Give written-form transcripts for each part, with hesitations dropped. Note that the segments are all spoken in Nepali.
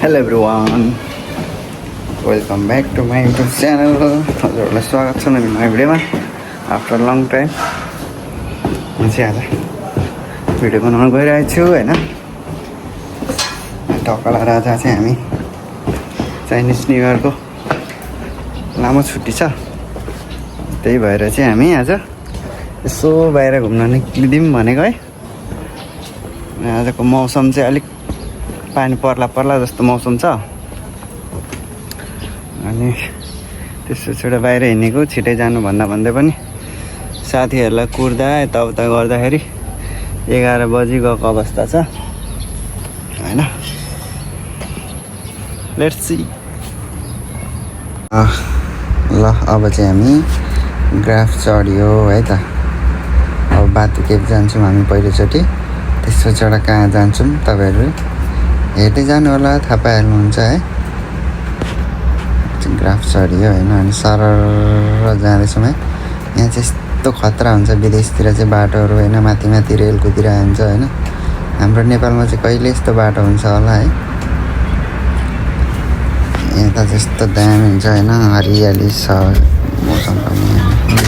Hello everyone, welcome back to my YouTube channel. हजुरहरूलाई स्वागत छ नयाँ भिडियोमा आफ्टर लङ टाइम। म चाहिँ आज भिडियो बनाउन गइरहेको छु होइन। ढकला राजा चाहिँ हामी चाइनिज न्यु इयरको लामो छुट्टी छ, त्यही भएर चाहिँ हामी आज यसो बाहिर घुम्न निक्लिदिउँ भनेको है। आजको मौसम चाहिँ अलिक पानी पर्ला जस्तो मौसम छ अनि त्यसो छोडेर बाहिर हिँडेको छिटै जानु भन्दै पनि साथीहरूलाई कुर्दा यताउता गर्दाखेरि 11 बजी गएको अवस्था छ होइन। Let's see. ल अब चाहिँ हामी ग्राफ चढ्यो है त। अब बाटो केप जान्छौँ हामी पहिलोचोटि, त्यसो चढा कहाँ जान्छौँ तपाईँहरू हेर्दै जानु होला, थाहा पाइहाल्नुहुन्छ है। ग्राफ चढ्यो होइन अनि सरर जाँदैछौँ है। यहाँ चाहिँ यस्तो खतरा हुन्छ विदेशतिर चाहिँ बाटोहरू होइन, माथि माथि रेल कुदिरहेको हुन्छ होइन। हाम्रो नेपालमा चाहिँ कहिले यस्तो बाटो हुन्छ होला है। यहाँ त त्यस्तो दामी हुन्छ होइन, हरियाली छ मौसम पनि।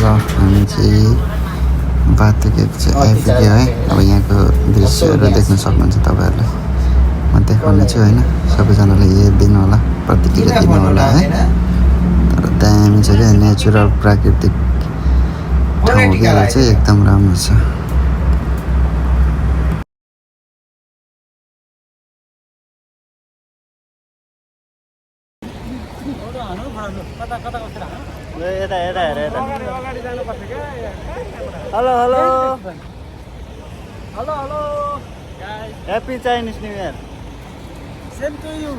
ल हामी चाहिँ बाटो केप चाहिँ आइपुग्यो है। अब यहाँको दृश्यहरू देख्न सक्नुहुन्छ तपाईँहरूले, म देखाउने छु होइन। सबैजनाले हेरिदिनु होला, प्रतिक्रिया दिनु होला है। तर दामी छ क्या, नेचुरल प्राकृतिक ठाउँ हो क्या, चाहिँ एकदम राम्रो छ। Hello hello hello hello, happy Chinese new year. Same to you.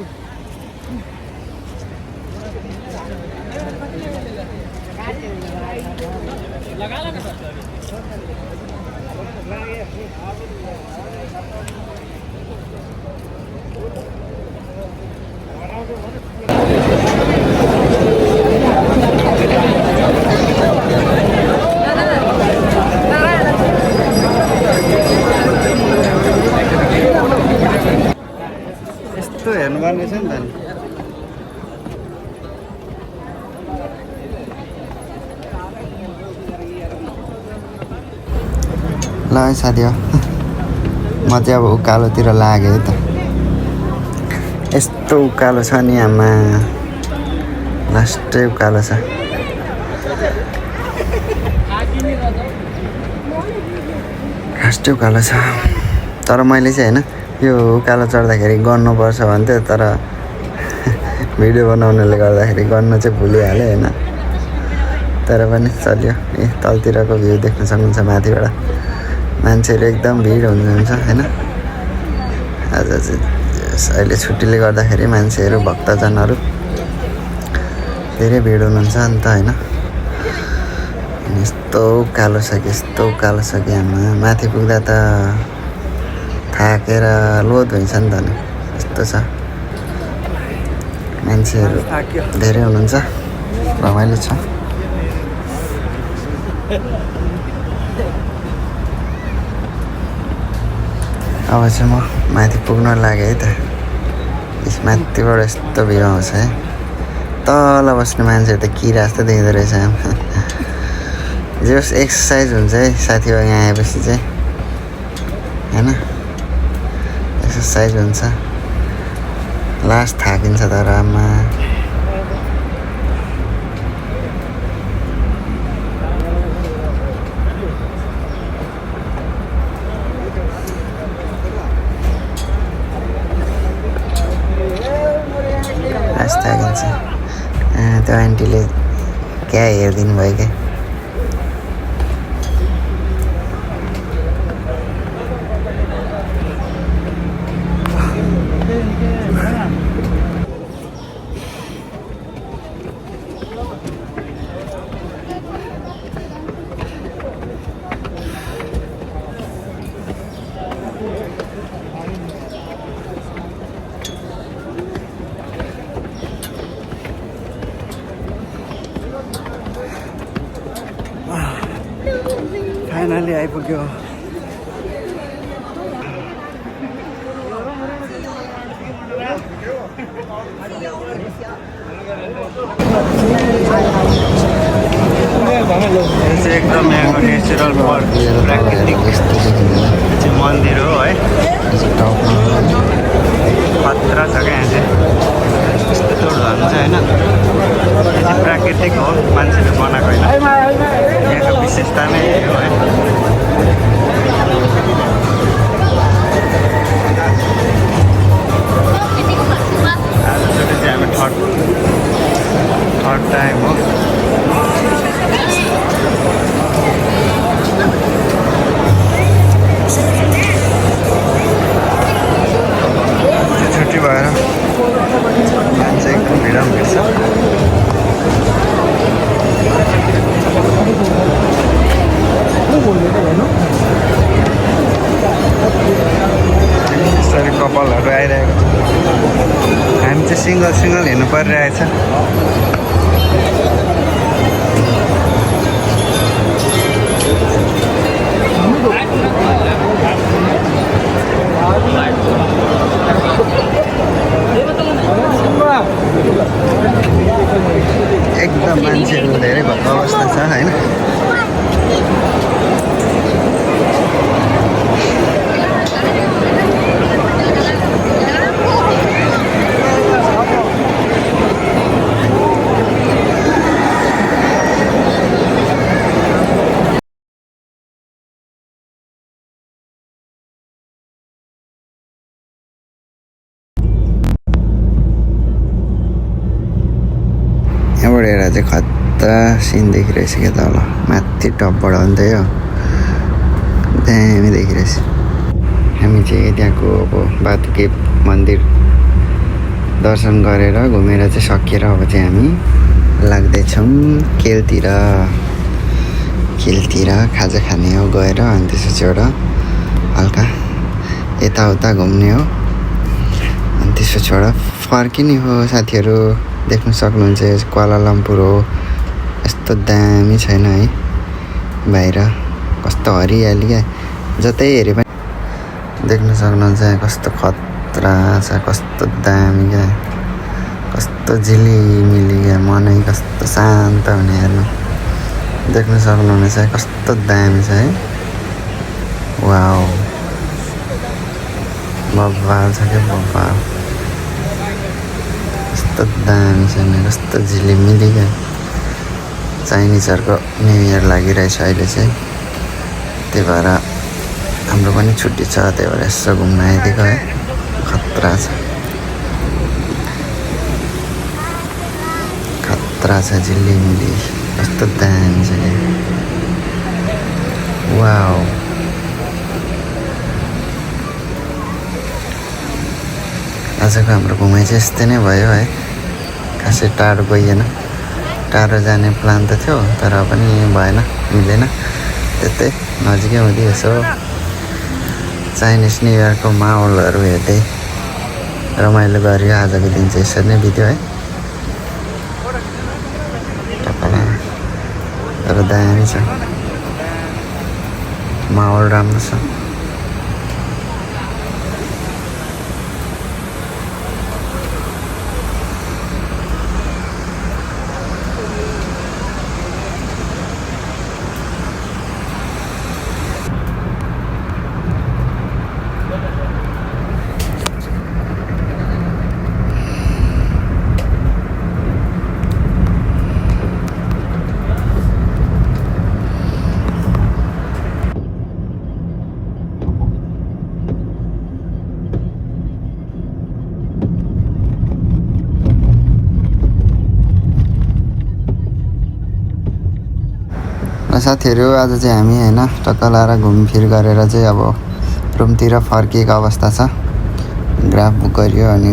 यस्तो हेर्नुपर्ने छ नि त। ल है साथी हो, म चाहिँ अब उकालोतिर लागेँ है त। यस्तो उकालो छ नि आमा, लास्टै उकालो छ। लास्टै उकालो छ। तर मैले चाहिँ होइन यो उकालो चढ्दाखेरि गर्नुपर्छ भन्थ्यो, तर भिडियो बनाउनुले गर्दाखेरि गर्न चाहिँ भुलिहालेँ होइन। तर पनि चल्यो। तलतिरको भ्यू देख्न सक्नुहुन्छ माथिबाट, मान्छेहरू एकदम भिड हुनुहुन्छ होइन। आज चाहिँ अहिले छुट्टीले गर्दाखेरि मान्छेहरू भक्तजनहरू धेरै भिड हुनुहुन्छ नि त होइन। यस्तो उकालो छ कि यस्तो उकालो छ कि आमा, माथि पुग्दा त थाकेर लोड हुन्छ नि त नि। यस्तो छ, मान्छेहरू धेरै हुनुहुन्छ, रमाइलो छ। अब चाहिँ म माथि पुग्न लागेँ है त। माथिबाट यस्तो भ्यू आउँछ है। तल बस्ने मान्छेहरू त किरा जस्तो देख्दो रहेछ। जे होस् एक्सर्साइज हुन्छ है साथीभाइ यहाँ आएपछि चाहिँ होइन, एक्सर्साइज हुन्छ। लास्ट थाकिन्छ तर आमा। लास्ट थाकिन्छ। त्यो आन्टीले क्या हेरिदिनु भयो क्या। फाइनली आइपुग्यो। चाहिँ एकदम यहाँको नेचुरल प्राकृतिक चाहिँ मन्दिर हो है। खतरा छ क्या यहाँ चाहिँ, यस्तो झर्नु छ होइन। यो चाहिँ प्राकृतिक हो, मान्छेले बनाएको होइन। यहाँको विशेषता नै यही हो है। आजचोटि चाहिँ हामी थर्ड टाइम हो। छुट्टी भएर मान्छे एकदम भिड छ। यसरी कपालहरू आइरहेको छ। हामी चाहिँ सिङ्गल हिँड्नु परिरहेछ। एकदम मान्छेहरू धेरै भएको अवस्था छ होइन। यहाँबाट हेरेर चाहिँ खतरा सिन देखिरहेछ क्या तल माथि टपबाट हो नि त यो, दामी देखिरहेछ। हामी चाहिँ त्यहाँको अब बाथुके मन्दिर दर्शन गरेर घुमेर चाहिँ सकिएर अब चाहिँ हामी लाग्दैछौँ केलतिर खाजा खाने हो गएर। अनि त्यसपछि एउटा हल्का यताउता घुम्ने हो। अनि त्यसपछि एउटा फर्किने हो। साथीहरू देख्न सक्नुहुन्छ क्वालालम्पुर हो। यस्तो दामी छैन है, बाहिर कस्तो हरियाली क्या, जतै हेरे पनि देख्न सक्नुहुन्छ कस्तो खतरा छ, कस्तो दामी क्या, कस्तो झिलिमिली क्या, मनै कस्तो शान्त हुने हेर्नु। देख्न सक्नुहुनेछ कस्तो दामी छ है। वाउ, बब्बाल छ क्या बब्बाल, कस्तो दामी छ नि, कस्तो झिलिमिली क्या। चाइनिजहरूको न्यु इयर लागिरहेछ अहिले चाहिँ, त्यही भएर हाम्रो पनि छुट्टी छ, त्यही भएर यसो घुम्न आइदिएको है। खतरा छ झिलिमिली, कस्तो दामी छ क्या। वाउ, आजको हाम्रो घुमाइ चाहिँ यस्तै नै भयो है। खासै टाढो गइएन, टाढो जाने प्लान त थियो तर पनि भएन, मिलेन। त्यतै नजिकै हुँदै यसो चाइनिज न्यु इयरको माहौलहरू हेर्दै रमाइलो गऱ्यो। आजको दिन चाहिँ यसरी नै बित्यो है। टपला तर दामी छ, माहौल राम्रो छ। साथीहरू आज चाहिँ हामी होइन टक्क लाएर घुमफिर गरेर चाहिँ अब रुमतिर फर्किएको अवस्था छ। ग्राफ बुक गरियो अनि